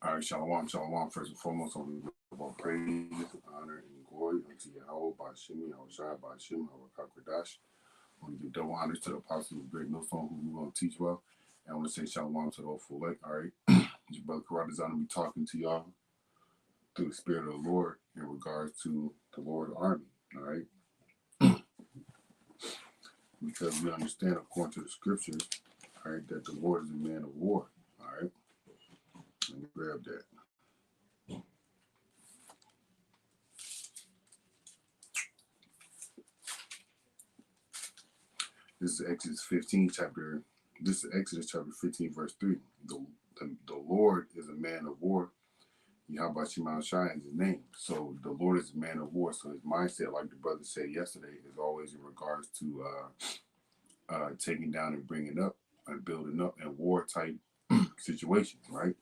All right, shalom, shalom. First and foremost, I want to give all praise, honor, and glory unto Yahweh, by Shemi, Shai, by Shem, Hawakakwadash. I want to give double honors to the apostles of Great Millstone who we want to teach well. And I want to say shalom to the whole full lake. All right, your brother Karate is going to be talking to y'all through the Spirit of the Lord in regards to the Lord Army. All right, because we understand according to the scriptures, all right, that the Lord is a man of war. All right, let me grab that. This is Exodus 15, chapter. This is Exodus chapter 15, verse 3. The Lord is a man of war. Yahweh Shema Shai is his name. So the Lord is a man of war. So his mindset, like the brother said yesterday, is always in regards to taking down and bringing up and building up in war type situations, right?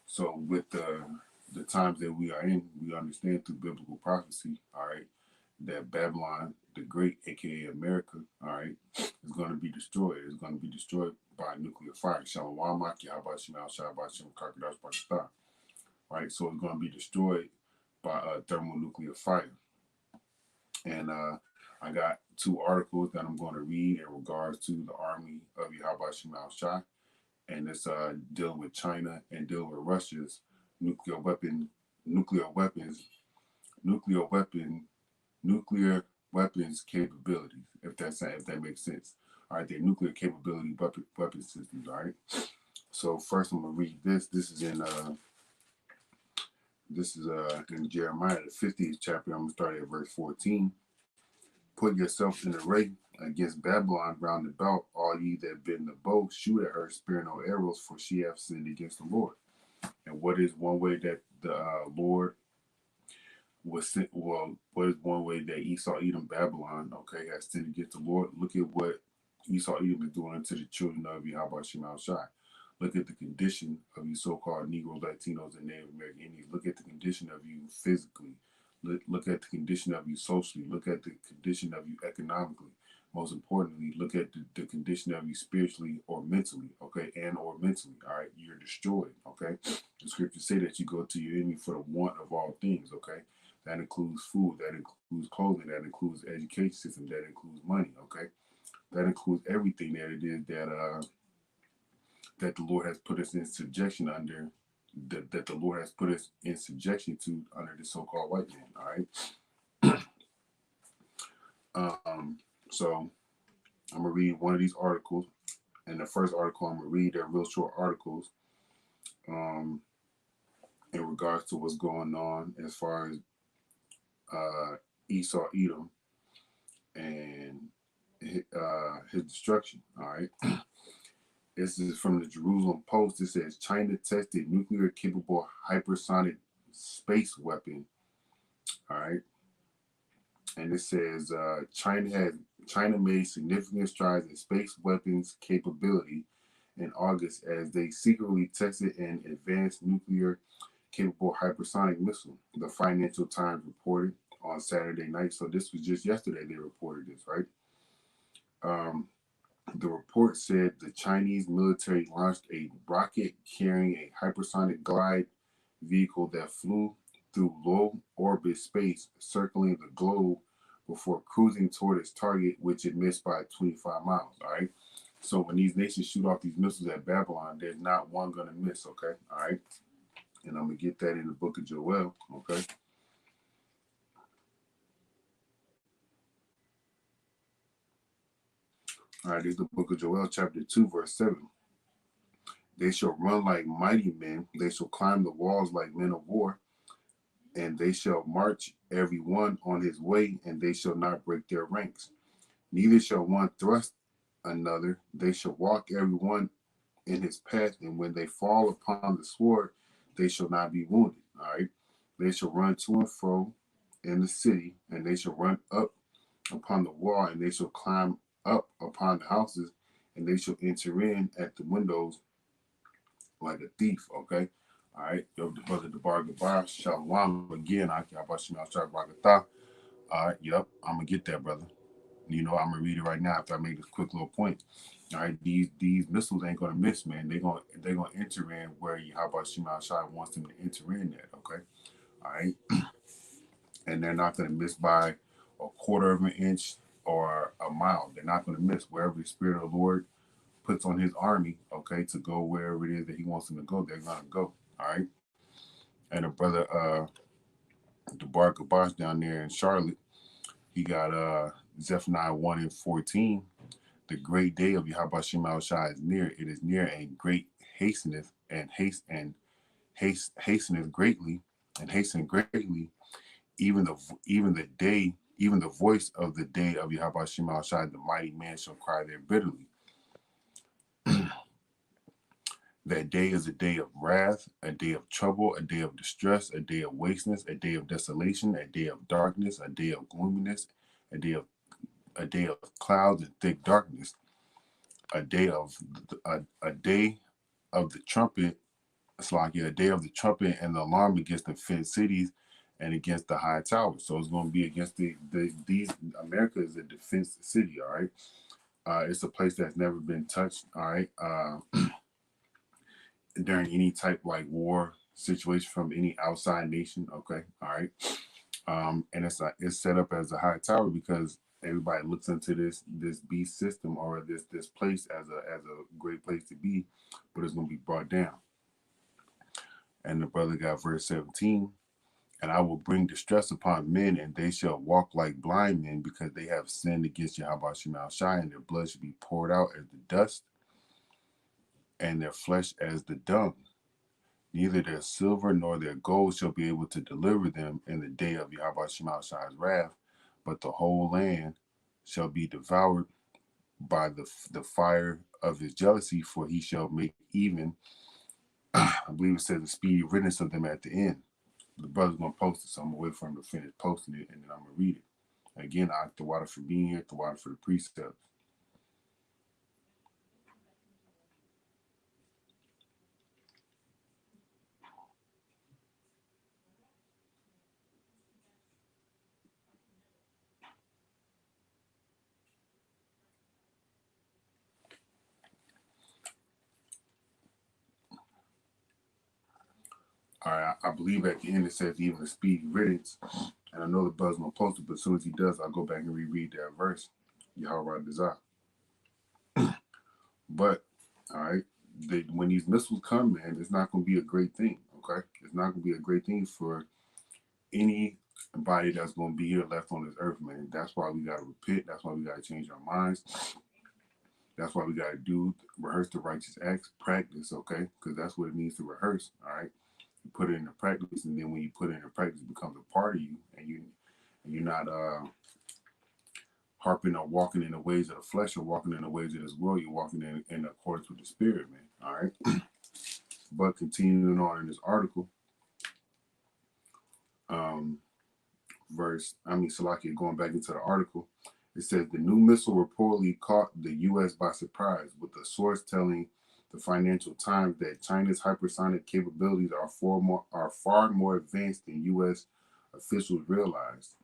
So with the times that we are in, we understand through biblical prophecy, all right, that Babylon the Great, aka America, all right, is going to be destroyed. It's going to be destroyed by nuclear fire. Shalom Maki, Habashim, Shabashim, Karkadash, Pakistan. Right? So it's going to be destroyed by thermonuclear fire. And I got two articles that I'm going to read in regards to the army of Yahweh Shema Shai. And it's dealing with China and dealing with Russia's nuclear weapons capabilities, if that makes sense. All right, their nuclear capability weapon systems. All right. So first, I'm gonna read this. This is in Jeremiah the 50th chapter. I'm gonna start at verse 14. Put yourself in array against Babylon round about, all ye that bend the bow, shoot at her, spare no arrows, for she hath sinned against the Lord. And what is one way that the Lord was sent? Well, what is one way that Esau, Edom, Babylon, okay, has sinned against the Lord? Look at what Esau, Edom is doing unto the children of Yahweh Shema Shai. Look at the condition of you so-called Negroes, Latinos, and Native American Indians. Look at the condition of you physically. Look at the condition of you socially. Look at the condition of you economically. Most importantly, look at the condition of you spiritually or mentally, okay, and or mentally, all right? You're destroyed, okay? The scriptures say that you go to your enemy for the want of all things, okay? That includes food, that includes clothing, that includes education system, that includes money, okay? That includes everything that it is that the Lord has put us in subjection under, that the Lord has put us in subjection to under the so-called white man, all right? So I'm going to read one of these articles. And the first article I'm going to read, they're real short articles in regards to what's going on as far as Esau, Edom, and his destruction, all right? This is from the Jerusalem Post. It says China tested nuclear-capable hypersonic space weapon. All right, and it says China made significant strides in space weapons capability in August as they secretly tested an advanced nuclear-capable hypersonic missile. The Financial Times reported on Saturday night. So this was just yesterday they reported this, right? The report said the Chinese military launched a rocket carrying a hypersonic glide vehicle that flew through low orbit space, circling the globe before cruising toward its target, which it missed by 25 miles. All right. So when these nations shoot off these missiles at Babylon, there's not one going to miss. Okay. All right. And I'm going to get that in the book of Joel. Okay. All right. This is the book of Joel, chapter 2, verse 7. They shall run like mighty men. They shall climb the walls like men of war. And they shall march every one on his way, and they shall not break their ranks. Neither shall one thrust another. They shall walk every one in his path, and when they fall upon the sword, they shall not be wounded. All right. They shall run to and fro in the city, and they shall run up upon the wall, and they shall climb up upon the houses, and they shall enter in at the windows like a thief. Okay. All right, yo, the brother Debar Gabar, Shalom again. I can't about you, All right, yep, I'm gonna get that, brother. I'm gonna read it right now after I make this quick little point. All right, these missiles ain't gonna miss, man. They're gonna enter in where Yahweh Shema Shai wants them to enter in at. Okay, all right, and they're not gonna miss by a quarter of an inch or a mile. They're not gonna miss wherever the Spirit of the Lord puts on His army. Okay, to go wherever it is that He wants them to go, they're gonna go. All right, and the brother the Bar Gabash down there in Charlotte, he got Zephaniah 1:14. The great day of Yahweh Shema Shai is near. It is near and great hasteneth hasteneth greatly and hasten greatly. Even the voice of the day of Yahweh Shema Shai, the mighty man shall cry there bitterly. That day is a day of wrath, a day of trouble, a day of distress, a day of wasteness, a day of desolation, a day of darkness, a day of gloominess, a day of clouds and thick darkness, a day of a day of the trumpet. It's like a day of the trumpet and the alarm against the fenced cities and against the high towers. So it's going to be against these. America is a defense city. All right, it's a place that's never been touched. All right, during any type like war situation from any outside nation. Okay, all right, and it's set up as a high tower because everybody looks into this beast system or this place as a great place to be, but it's going to be brought down. And the brother got verse 17. And I will bring distress upon men, and they shall walk like blind men, because they have sinned against Yahweh Shema Shai, and their blood shall be poured out as the dust, and their flesh as the dung. Neither their silver nor their gold shall be able to deliver them in the day of Yahweh Shema Shai's wrath, but the whole land shall be devoured by the fire of his jealousy, for he shall make even, I believe it says, a speedy riddance of them at the end. The brother's gonna post it, so I'm gonna wait for him to finish posting it, and then I'm gonna read it. Again, I the water for being here, the water for the precepts. All right, I believe at the end it says even a speedy riddance, and I know the brother's gonna post it, but as soon as he does, I'll go back and reread that verse. Yahweh desire. But all right, when these missiles come, man, it's not gonna be a great thing. Okay, it's not gonna be a great thing for anybody that's gonna be here left on this earth, man. That's why we gotta repent. That's why we gotta change our minds. That's why we gotta rehearse the righteous acts, practice, okay? Because that's what it means to rehearse. All right, you put it into practice, and then when you put it into practice, it becomes a part of you, and you're not harping or walking in the ways of the flesh or walking in the ways of this world. You're walking in accordance with the spirit, man. All right. But continuing on in this article, Salakia, going back into the article, it says the new missile reportedly caught the U.S. by surprise, with the source telling the Financial Times that China's hypersonic capabilities are far more advanced than U.S. officials realized.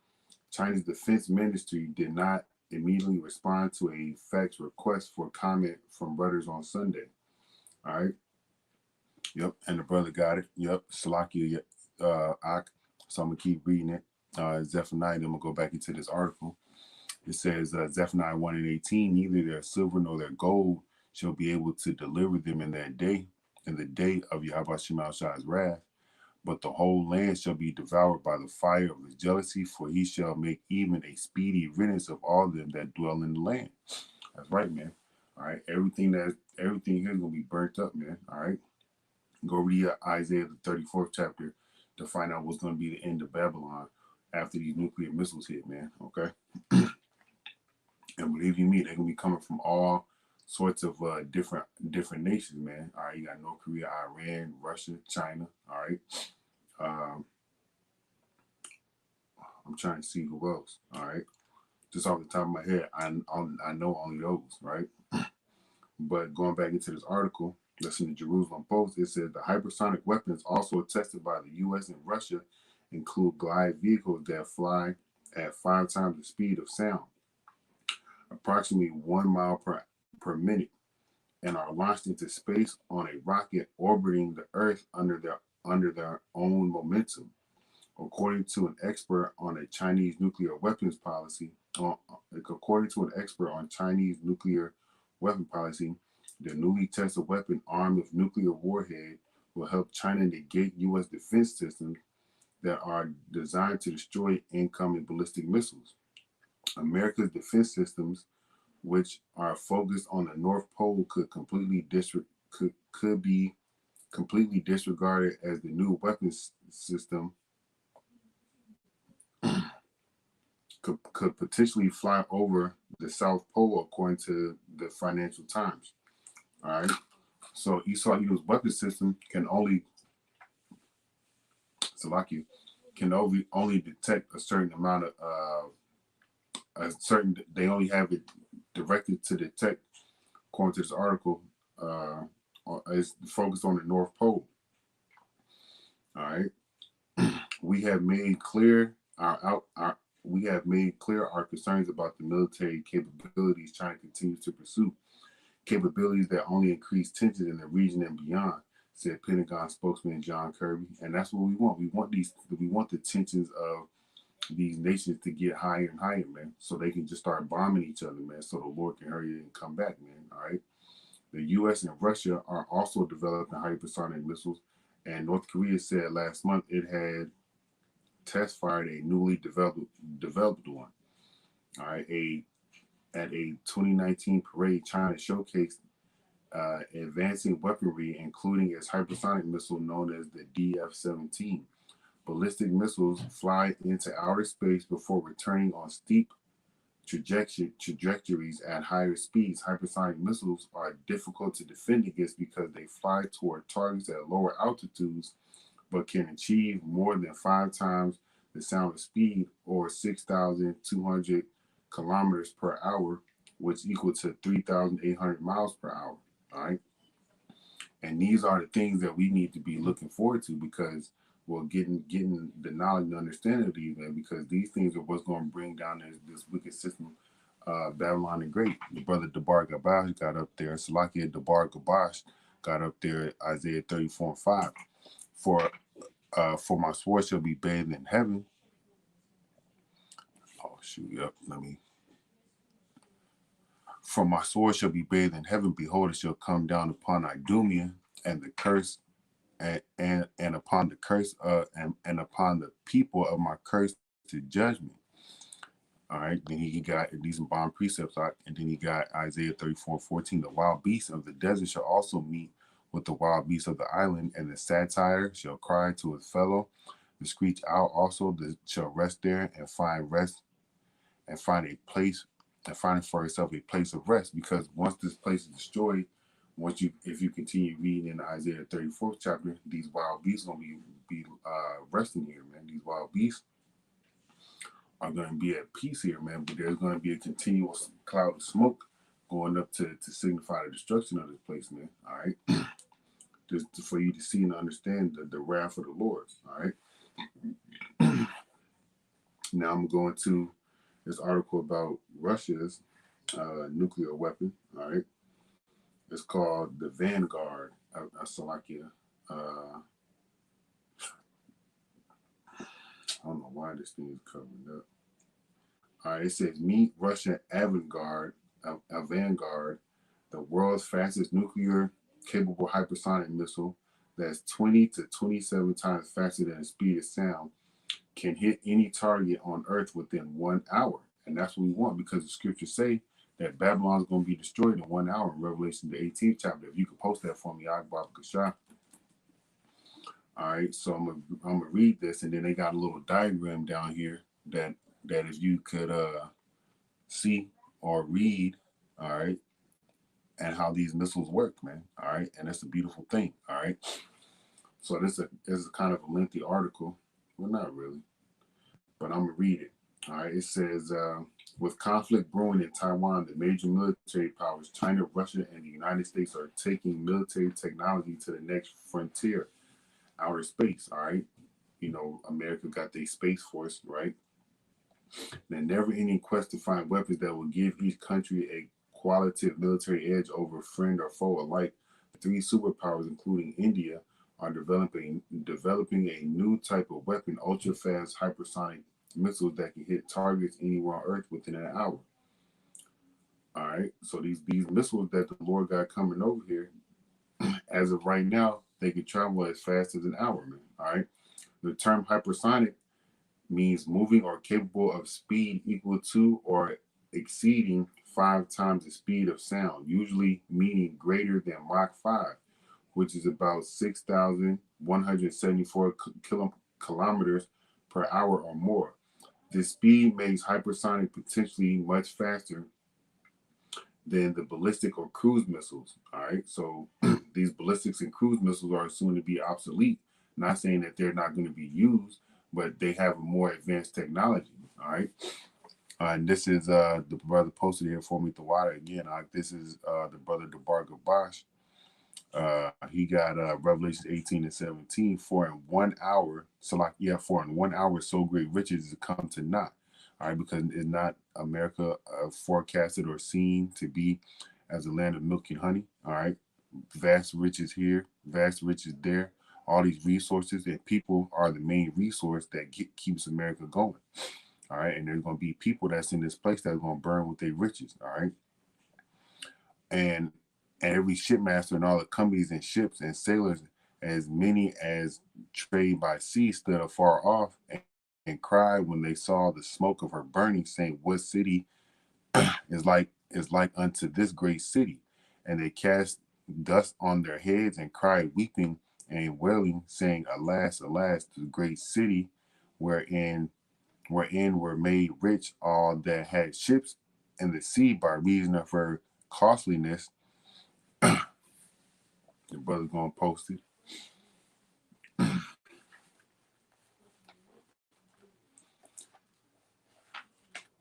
China's defense ministry did not immediately respond to a fax request for comment from Reuters on Sunday. All right. Yep. And the brother got it. Yep. Salakia. Ak. So I'm going to keep reading it. Zephaniah, then I'm going to go back into this article. It says, Zephaniah 1:18, neither their silver nor their gold shall be able to deliver them in that day, in the day of Yahweh Shema Shai's wrath, but the whole land shall be devoured by the fire of his jealousy, for he shall make even a speedy riddance of all them that dwell in the land. That's right, man. All right, everything here is gonna be burnt up, man. All right, go read Isaiah the 34th chapter to find out what's gonna be the end of Babylon after these nuclear missiles hit, man. Okay, and believe you me, they're gonna be coming from all sorts of different nations, man. All right, you got North Korea, Iran, Russia, China. All right. I'm trying to see who else. All right, just off the top of my head, I know only those, right? But going back into this article that's in the Jerusalem Post, it says the hypersonic weapons also tested by the U.S. and Russia include glide vehicles that fly at 5 times the speed of sound. approximately 1 mile per minute, and are launched into space on a rocket orbiting the Earth under their own momentum. According to an expert on a Chinese nuclear weapons policy, according to an expert on Chinese nuclear weapon policy, the newly tested weapon armed with nuclear warhead will help China negate U.S. defense systems that are designed to destroy incoming ballistic missiles. America's defense systems, which are focused on the North Pole, could be completely disregarded as the new weapons system could potentially fly over the South Pole, according to the Financial Times. All right. So Esau Eagle's weapon system can only only detect a certain amount of they only have it directed to detect, according to this article, is focused on the North Pole. All right. We have made clear our concerns about the military capabilities China continues to pursue, capabilities that only increase tensions in the region and beyond, said Pentagon spokesman John Kirby. And that's what we want. We want the tensions of these nations to get higher and higher, man, so they can just start bombing each other, man, so the Lord can hurry and come back, man. All right. The U.S. and Russia are also developing hypersonic missiles, and North Korea said last month it had test fired a newly developed one. All right. At a 2019 parade, China showcased advancing weaponry, including its hypersonic missile known as the DF-17. Ballistic missiles fly into outer space before returning on steep trajectories at higher speeds. Hypersonic missiles are difficult to defend against because they fly toward targets at lower altitudes, but can achieve more than 5 times the sound of speed, or 6,200 kilometers per hour, which equal to 3,800 miles per hour. All right. And these are the things that we need to be looking forward to, because we're getting the knowledge and understanding of these, man, because these things are what's going to bring down this wicked system, Babylon the Great. The brother Debar Gabash got up there. Salakia Debar Gabash got up there, Isaiah 34:5. For my sword shall be bathed in heaven. Oh, shoot. Yep. For my sword shall be bathed in heaven. Behold, it shall come down upon Idumea, and the curse, and upon the curse, and upon the people of my curse to judgment. All right. Then he got these bond precepts, and then he got Isaiah 34:14. The wild beasts of the desert shall also meet with the wild beasts of the island, and the satyr shall cry to his fellow. The screech owl also shall rest there and find rest, and find a place, and find for herself a place of rest. Because once this place is destroyed, if you continue reading in Isaiah 34th chapter, these wild beasts gonna be resting here, man. These wild beasts are going to be at peace here, man. But there's going to be a continuous cloud of smoke going up to signify the destruction of this place, man. All right. Just for you to see and understand the wrath of the Lord. All right. Now I'm going to this article about Russia's nuclear weapon. All right. It's called the Vanguard of Slovakia. I don't know why this thing is covered up. All right, it says meet Russian Vanguard, the world's fastest nuclear capable hypersonic missile that's 20 to 27 times faster than the speed of sound, can hit any target on Earth within 1 hour. And that's what we want, because the scriptures say that Babylon's going to be destroyed in 1 hour in Revelation, the 18th chapter. If you could post that for me, Akbar Kashah. All right, so I'm gonna read this, and then they got a little diagram down here that if you could see or read, all right, and how these missiles work, man. All right, and that's a beautiful thing. All right, so this is kind of a lengthy article. Well, not really, but I'm gonna read it. All right, it says, with conflict brewing in Taiwan, the major military powers, China, Russia, and the United States, are taking military technology to the next frontier, outer space. All right, you know, America got their Space Force, right? The never-ending quest to find weapons that will give each country a qualitative military edge over friend or foe alike. The three superpowers, including India, are developing a new type of weapon, ultra-fast hypersonic missiles that can hit targets anywhere on Earth within an hour. All right, so these missiles that the Lord got coming over here, as of right now, they can travel as fast as an hour, man. All right, the term hypersonic means moving or capable of speed equal to or exceeding 5 times the speed of sound, usually meaning greater than Mach 5, which is about 6,174 kilometers per hour or more. This speed makes hypersonic potentially much faster than the ballistic or cruise missiles. All right, so these ballistics and cruise missiles are soon to be obsolete. Not saying that they're not going to be used, but they have a more advanced technology. All right, and this is the brother posted here for me, the water again. This is the brother Debar Gabash. He got Revelation 18 and 17. For in 1 hour, so like yeah, for in 1 hour, so great riches is come to naught. All right, because it's not America forecasted or seen to be as a land of milk and honey. All right, vast riches here, vast riches there. All these resources and people are the main resource that keeps America going. All right, and there's going to be people that's in this place that's going to burn with their riches. All right, and every shipmaster and all the companies and ships and sailors, as many as trade by sea, stood afar off and cried when they saw the smoke of her burning, saying, "What city is like unto this great city?" And they cast dust on their heads and cried, weeping and wailing, saying, "Alas, alas, the great city wherein were made rich all that had ships in the sea by reason of her costliness." The brother's gonna post it.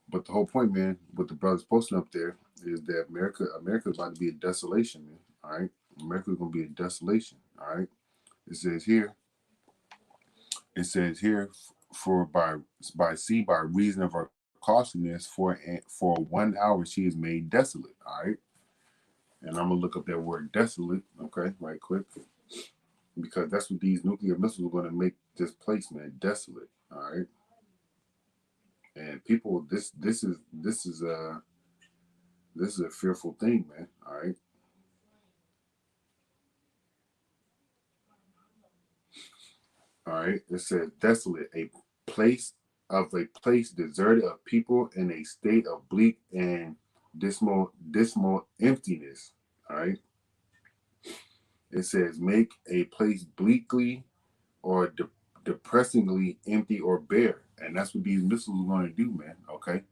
But the whole point, man, what the brother's posting up there is that America's about to be a desolation, man. All right, America's gonna be a desolation. All right, it says here, it says here, for by sea by reason of her costliness, for 1 hour she is made desolate. All right, and I'm gonna look up that word desolate, okay, right quick, because that's what these nuclear missiles are gonna make this place, man, desolate. All right, and people, this is a fearful thing, man. All right. All right. It says desolate, a place deserted of people in a state of bleak and dismal emptiness. All right. It says make a place bleakly or depressingly empty or bare. And that's what these missiles are going to do, man. Okay.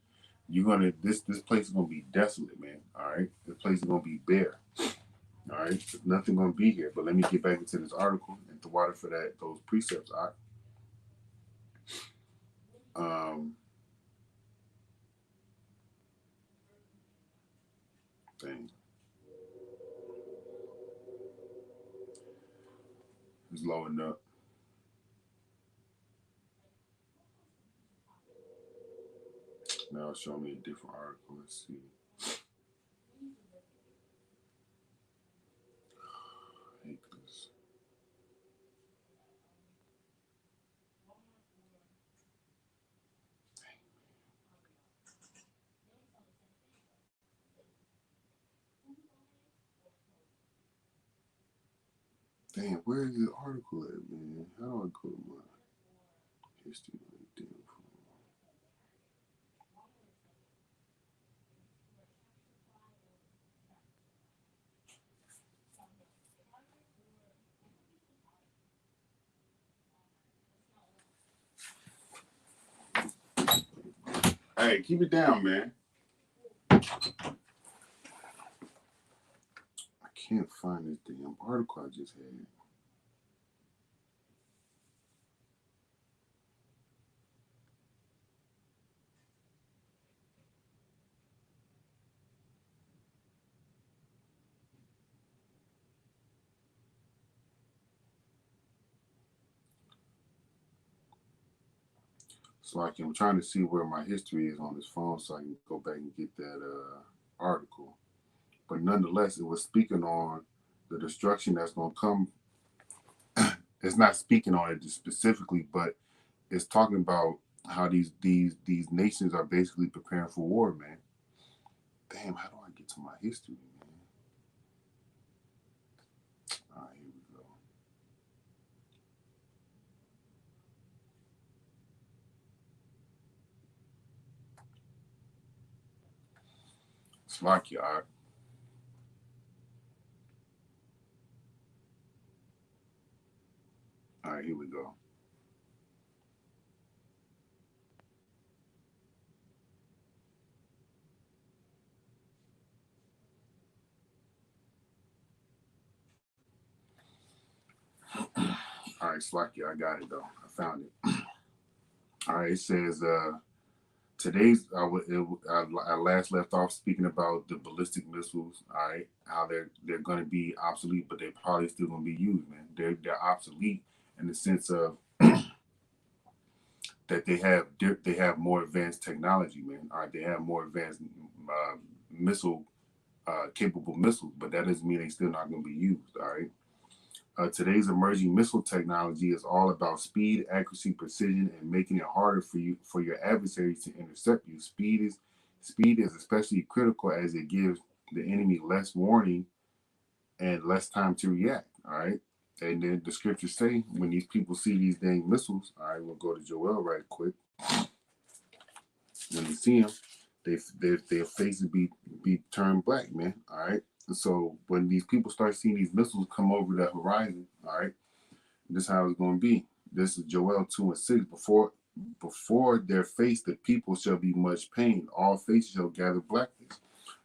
You're gonna this place is gonna be desolate, man. All right. This place is gonna be bare. All right. There's nothing gonna be here. But let me get back into this article and the water for those precepts. All right. Um, thing. It's loading up. Now it's showing me a different article. Let's see. I hate this. Damn, where is the article at, man? How do I go to my history? Damn. Hey, keep it down, man. I can't find this damn article I just had. So like I'm trying to see where my history is on this phone so I can go back and get that article. But nonetheless, it was speaking on the destruction that's going to come. It's not speaking on it specifically, but it's talking about how these nations are basically preparing for war, man. Damn, how do I get to my history, man? All right, here we go. Slovakia. All right, here we go. All right, Slovakia. I got it though. I found it. All right, it says today's I last left off speaking about the ballistic missiles. All right, how they're going to be obsolete, but they're probably still going to be used, man. They're obsolete in the sense of that they have more advanced technology, man. All right, they have more advanced missile capable missiles, but that doesn't mean they still not going to be used. All right. Today's emerging missile technology is all about speed, accuracy, precision, and making it harder for your adversaries to intercept you. Speed is especially critical as it gives the enemy less warning and less time to react. All right. And then the scriptures say when these people see these dang missiles, all right, we'll go to Joel right quick. When they see them, their faces be turned black, man. All right. And so when these people start seeing these missiles come over the horizon, all right, this is how it's going to be. This is Joel 2:6. Before their face, the people shall be much pain. All faces shall gather blackness.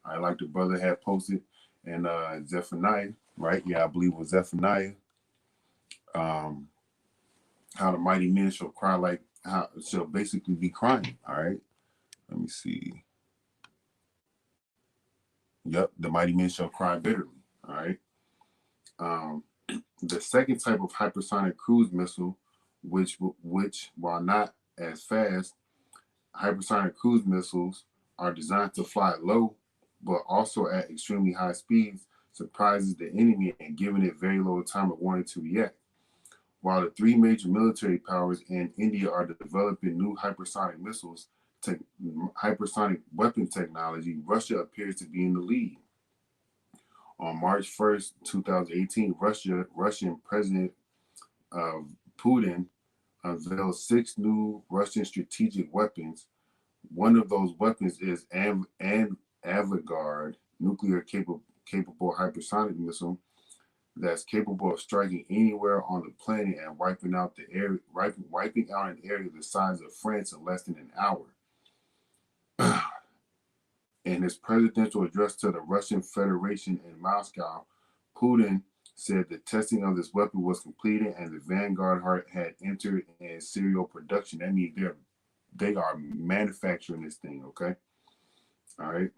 I like the brother had posted and Zephaniah, right? Yeah, I believe it was Zephaniah. How the mighty men shall cry like how shall basically be crying. All right. Let me see. Yep, the mighty men shall cry bitterly. All right. Um, the second type of hypersonic cruise missile, which while not as fast, hypersonic cruise missiles are designed to fly low, but also at extremely high speeds, surprises the enemy and giving it very little time of warning to react. While the three major military powers and India are developing new hypersonic missiles, hypersonic weapon technology, Russia appears to be in the lead. On March 1st, 2018, Russian President Putin unveiled 6 new Russian strategic weapons. One of those weapons is an Avangard nuclear-capable hypersonic missile that's capable of striking anywhere on the planet and wiping out an area the size of France in less than an hour. In his presidential address to the Russian Federation in Moscow, Putin said the testing of this weapon was completed and the Vanguard had entered in serial production. That means they are manufacturing this thing, okay? All right.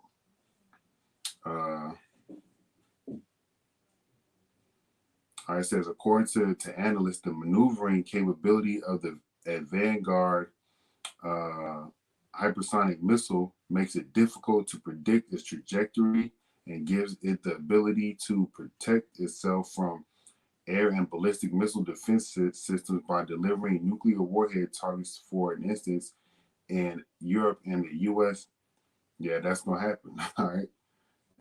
It says, according to analysts, the maneuvering capability of the Vanguard hypersonic missile makes it difficult to predict its trajectory and gives it the ability to protect itself from air and ballistic missile defense systems by delivering nuclear warhead targets. For an instance, in Europe and the U.S., yeah, that's gonna happen. All right,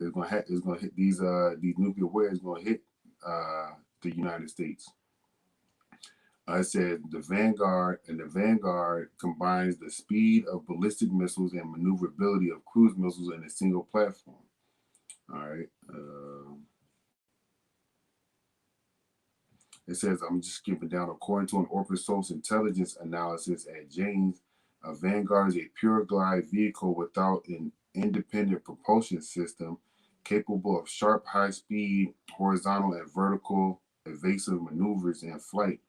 it's gonna hit these nuclear warheads gonna hit the United States. I said the Vanguard combines the speed of ballistic missiles and maneuverability of cruise missiles in a single platform. All right. It says, I'm just skipping down. According to an open source intelligence analysis at James, a Vanguard is a pure glide vehicle without an independent propulsion system, capable of sharp, high speed, horizontal, and vertical evasive maneuvers in flight,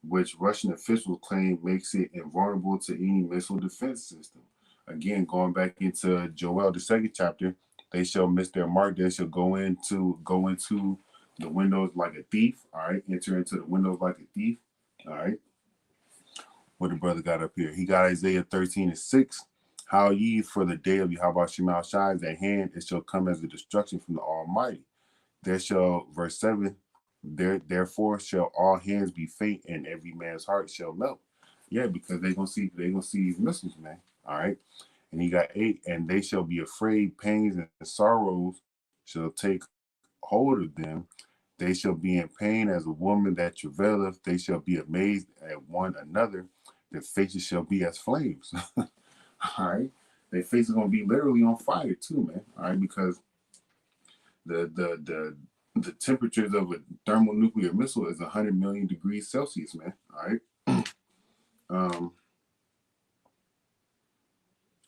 which Russian officials claim makes it invulnerable to any missile defense system. Again, going back into Joel, the second chapter, they shall miss their mark. They shall go into the windows like a thief. All right, enter into the windows like a thief. All right. What the brother got up here? He got Isaiah 13:6. How ye, for the day of Yahweh Shemal Shai is at hand, it shall come as a destruction from the Almighty. There shall, verse 7, therefore shall all hands be faint and every man's heart shall melt. Yeah, because they're gonna see these missiles, man. All right. And he got 8, and they shall be afraid, pains and sorrows shall take hold of them. They shall be in pain as a woman that travaileth. They shall be amazed at one another. Their faces shall be as flames. All right. Their faces are gonna be literally on fire too, man. All right, because the temperatures of a thermonuclear missile is 100 million degrees Celsius, man. All right.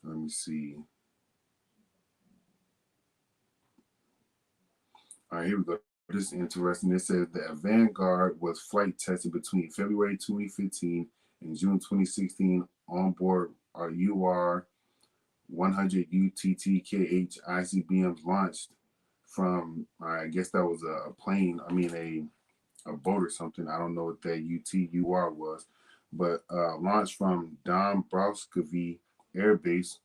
Let me see. All right, here we go. This is interesting. It says that Vanguard was flight tested between February 2015 and June 2016 on board our UR 100 UTTKH ICBMs launched from, I guess that was a plane, I mean a boat or something. I don't know what that UTUR was, but launched from Dombrowski Air Base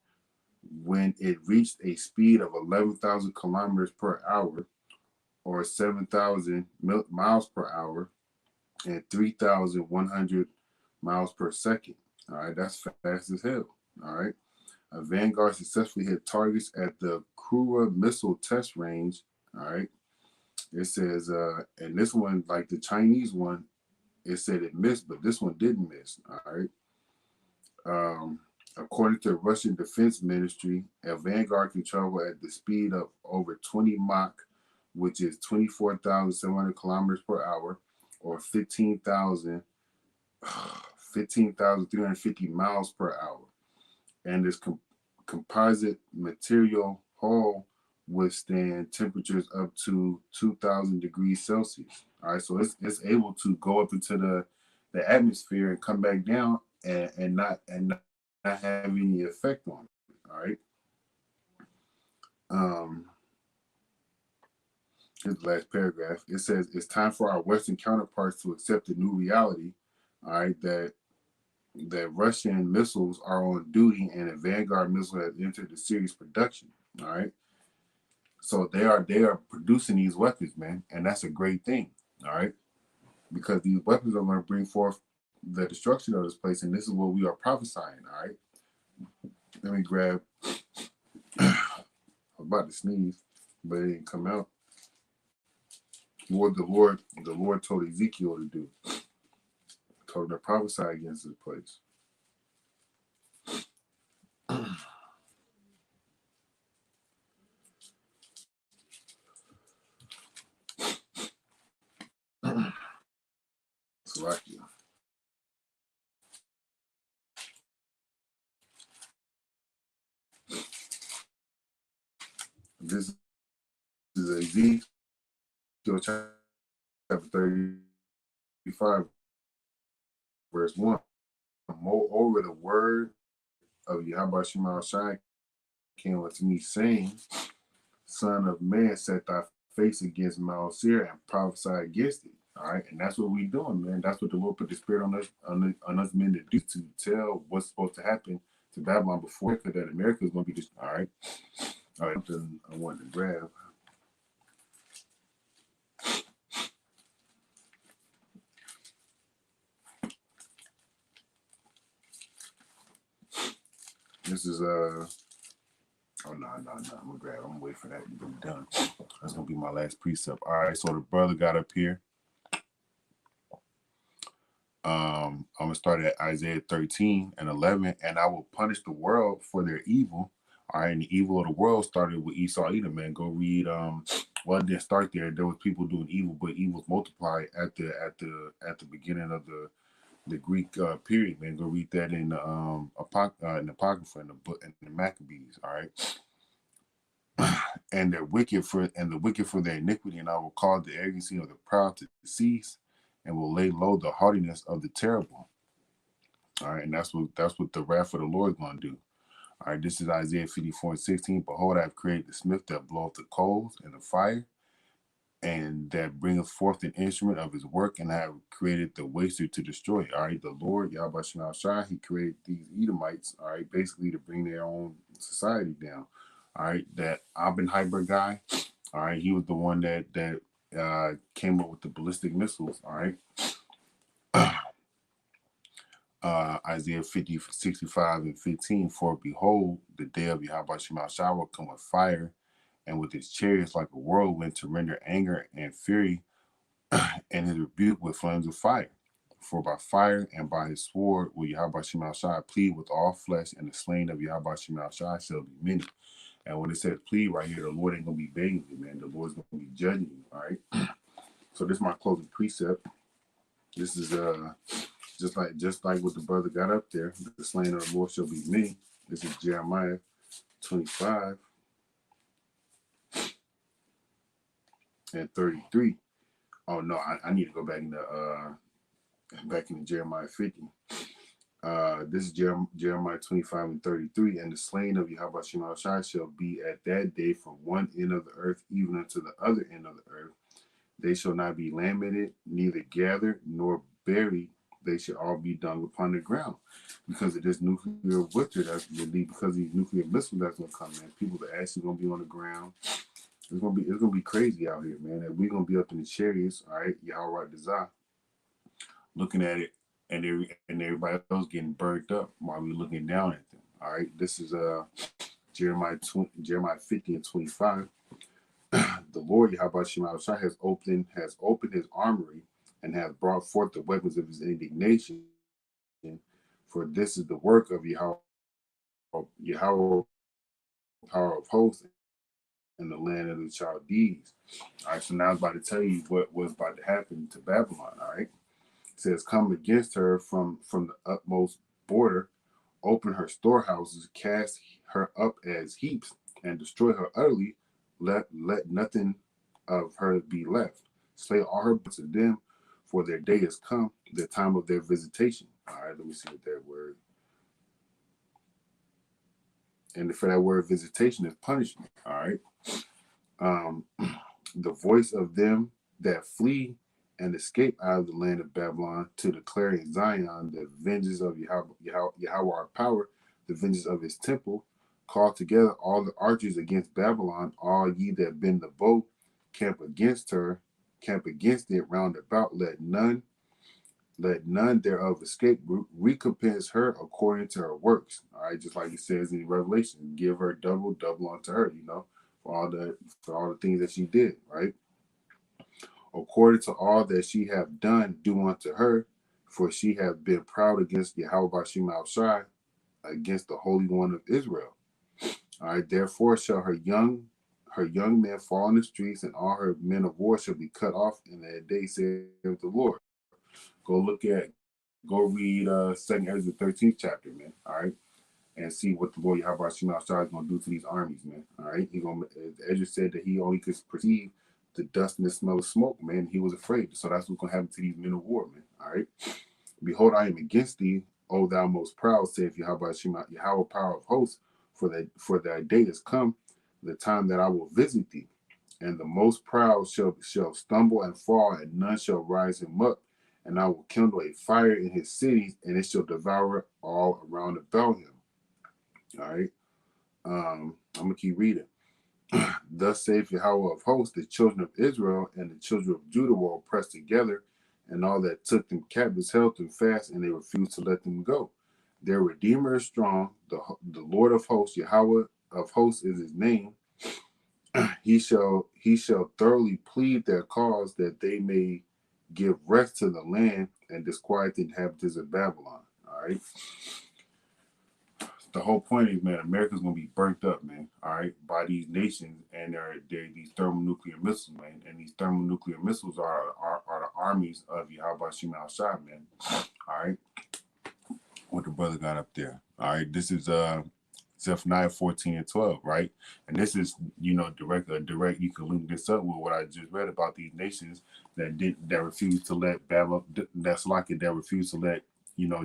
when it reached a speed of 11,000 kilometers per hour or 7,000 miles per hour and 3,100 miles per second. All right, that's fast as hell. All right. Vanguard successfully hit targets at the Kura missile test range. All right. It says, and this one, like the Chinese one, it said it missed, but this one didn't miss. All right. According to the Russian Defense Ministry, a Vanguard can travel at the speed of over 20 Mach, which is 24,700 kilometers per hour, or 15,350 miles per hour. And this composite material hull withstand temperatures up to 2,000 degrees Celsius. All right, so it's able to go up into the atmosphere and come back down and not have any effect on it. All right. Here's the last paragraph. It says it's time for our Western counterparts to accept the new reality. All right, that Russian missiles are on duty and a Vanguard missile has entered the series production. All right. So they are producing these weapons, man, and that's a great thing. All right. Because these weapons are going to bring forth the destruction of this place, and this is what we are prophesying. All right. Let me grab. I'm about to sneeze, but it didn't come out. What the Lord told Ezekiel to do. Told him to prophesy against this place. Slovakia. This is Ezekiel chapter 35, verse 1. Moreover, the word of Yahweh Shemal Shai came unto me, saying, Son of man, set thy face against Mount Seir and prophesy against it. All right, and that's what we're doing, man. That's what the Lord put the Spirit on us men to do, to tell what's supposed to happen to Babylon before that America is going to be just all right. All right, something I wanted to grab. This is oh no, I'm gonna grab. I'm gonna wait for that to be done. That's gonna be my last precept. All right, so the brother got up here. I'm gonna start at Isaiah 13:11, and I will punish the world for their evil. All right, and the evil of the world started with Esau Edom, man. Go read well, it didn't start there. There was people doing evil, but evil's multiplied at the beginning of the Greek period, man. Go read that in the Apocrypha and the book and the Maccabees. All right. And the wicked for their iniquity, and I will cause the arrogancy of the proud to cease, and will lay low the haughtiness of the terrible. All right, and that's what the wrath of the Lord is going to do. All right, this is Isaiah 54:16. Behold, I have created the smith that bloweth the coals and the fire, and that bringeth forth an instrument of his work, and I have created the waster to destroy. All right, the Lord Yahweh Shem Shai, he created these Edomites, all right, basically to bring their own society down. All right, that Oppenheimer guy, all right, he was the one that came up with the ballistic missiles. All right, Isaiah 50, 65 and 15. For behold, the day of Yahweh Shem Shai will come with fire, and with his chariots like a whirlwind, to render anger and fury, and his rebuke with flames of fire. For by fire and by his sword will Yahweh Shem Shai plead with all flesh, and the slain of Yahweh Shem Shai shall be many. And when it says plead right here, the Lord ain't gonna be begging you, man. The Lord's gonna be judging you. All right. So this is my closing precept. This is just like what the brother got up there. The slain of the Lord shall be many. This is Jeremiah 25 and 33. Oh no, I need to go back into Jeremiah 50. This is Jeremiah 25 and 33. And the slain of Yahweh Shem Shai shall be at that day from one end of the earth even unto the other end of the earth. They shall not be lamented, neither gathered nor buried. They shall all be dung upon the ground, because of this nuclear winter that's gonna be, because of these nuclear missiles that's gonna come in. People are actually gonna be on the ground. It's gonna be crazy out here, man. And we're gonna be up in the chariots, all right, Yahweh Dazah, looking at it, and everybody else getting burnt up while we're looking down at them. All right, this is Jeremiah 50 and 25. The Lord Yahweh Shem Shai has opened his armory, and has brought forth the weapons of his indignation. For this is the work of Yahweh, power of hosts, in the land of the Chaldees. All right, so now I'm about to tell you what was about to happen to Babylon. All right, it says, come against her from the utmost border, open her storehouses, cast her up as heaps, and destroy her utterly. Let nothing of her be left. Slay all her books of them, for their day has come, the time of their visitation. All right, let me see what that word. And for that word visitation is punishment. All right. The voice of them that flee and escape out of the land of Babylon, to declare in Zion the vengeance of Yahweh our power, the vengeance of his temple. Call together all the archers against Babylon, all ye that bend the bow, camp against it round about. Let none thereof escape. Recompense her according to her works. All right, just like it says in Revelation, give her double unto her, for all the things that she did, right? According to all that she have done, do unto her, for she have been proud against Yahweh Shem Shai, against the Holy One of Israel. All right, therefore shall her young men fall in the streets, and all her men of war shall be cut off in that day, saith the Lord. Go read 2nd Ezra 13th chapter, man. All right, and see what the Lord Yahweh Shem Shai is gonna do to these armies, man. All right, Ezra said that he only could perceive the dust and the smell of smoke, man. He was afraid, so that's what's gonna happen to these men of war, man. All right, behold, I am against thee, O thou most proud, saith Yahweh power of hosts, for thy day is come, the time that I will visit thee, and the most proud shall stumble and fall, and none shall rise him up. And I will kindle a fire in his cities, and it shall devour all around about him. All right. I'm gonna keep reading. Thus saith Yahweh of hosts, the children of Israel and the children of Judah were oppressed together, and all that took them captives held them fast, and they refused to let them go. Their Redeemer is strong, the Lord of hosts, Yahweh of hosts is his name. He shall thoroughly plead their cause, that they may give rest to the land and disquiet the inhabitants of Babylon. All right. The whole point is, man, America's gonna be burnt up, man. All right, by these nations, and they're these thermonuclear missiles, man. And these thermonuclear missiles are the armies of Yahweh Shem Shai, man. All right. What the brother got up there. All right. This is Zephaniah 14 and 12, right? And this is, direct. You can link this up with what I just read about these nations that refused to let Babylon. That's like it. That refused to let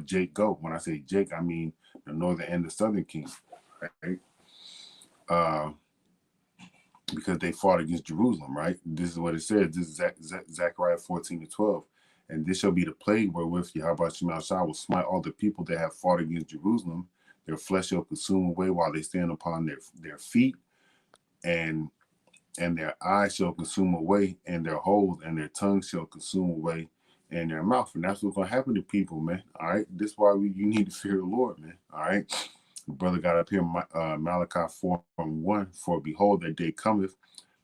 Jake go. When I say Jake, I mean the northern and the southern kingdom, right? because they fought against Jerusalem, right? This is what it says. This is Zechariah 14:12. And this shall be the plague wherewith Yahweh Shema Shah will smite all the people that have fought against Jerusalem. Their flesh shall consume away while they stand upon their feet, and their eyes shall consume away, and their holes and their tongues shall consume away, and their mouth. And that's what's gonna happen to people, man. All right. This is why you need to fear the Lord, man. All right. The brother got up here, Malachi 4:1. For behold, that day cometh,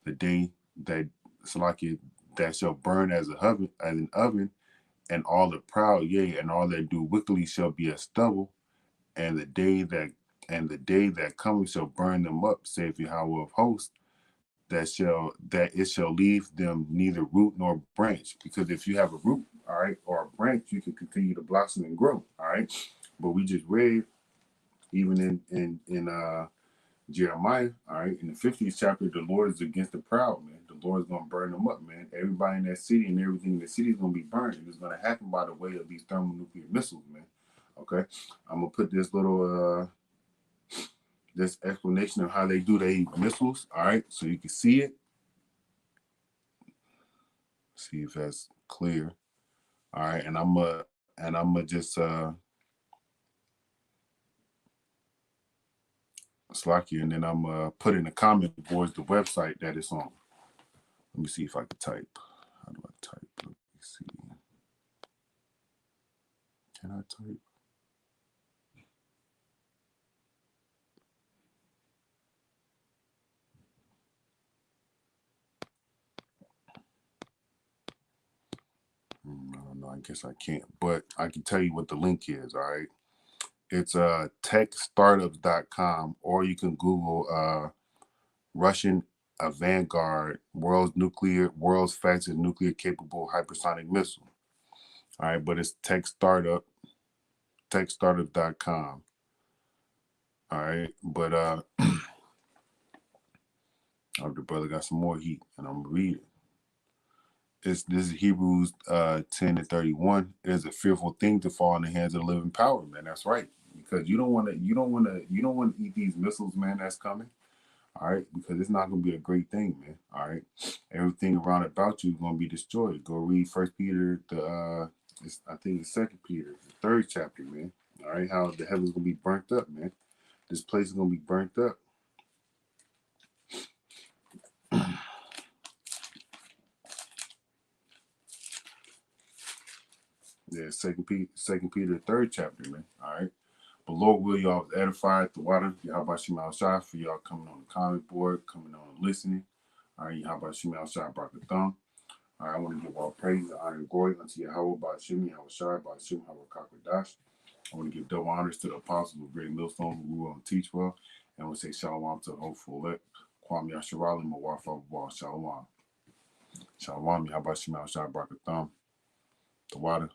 the day that Salakia that shall burn as an oven, and all the proud, yea, and all that do wickedly shall be as stubble, and the day that cometh shall burn them up, saith Yahweh of hosts, that it shall leave them neither root nor branch. Because if you have a root, all right, or a branch, you can continue to blossom and grow, all right. But we just read, even in Jeremiah, all right, in the 50th chapter, the Lord is against the proud, man. The Lord is gonna burn them up, man. Everybody in that city and everything in the city is gonna be burned. And it's gonna happen by the way of these thermonuclear missiles, man. Okay, I'm gonna put this little this explanation of how they do their missiles, all right, so you can see it. See if that's clear. All right, and I'm gonna just slack you, and then I'm put in the comment boards the website that it's on. Let me see if I can type. How do I type? Let me see. Can I type? I don't know. I guess I can't, but I can tell you what the link is. All right, it's techstartups.com, or you can Google Russian Vanguard world's fastest nuclear capable hypersonic missile. All right, but it's techstartup.com. All right, but oh, the brother got some more heat, and I'm gonna read it. This is Hebrews 10:31. It is a fearful thing to fall in the hands of the living power, man. That's right. Because you don't want to eat these missiles, man, that's coming. All right, because it's not gonna be a great thing, man. All right. Everything around about you is gonna be destroyed. Go read First Peter, I think it's Second Peter, the 3rd chapter, man. All right, how the heavens gonna be burnt up, man. This place is gonna be burnt up. Yeah, Second Peter, 3rd chapter, man. All right. But Lord will y'all edify the water. Yahweh Shema Shah for y'all coming on the comment board, coming on and listening. All right, Yahweh Shema Shah Barakatham. All right, I want to give all praise, honor, and glory unto Yahweh Ba'ashim, Yahweh Shai, Ba'ashim, Yahweh Kakwadash. I want to give double honors to the apostles of Great Millstone who will teach well. And I want to say shalom to the hopeful elect. Kwam Yasharalim, Mawafa Wall, shalom. Shalom, Yahweh Shema Shah Barakatham. The water.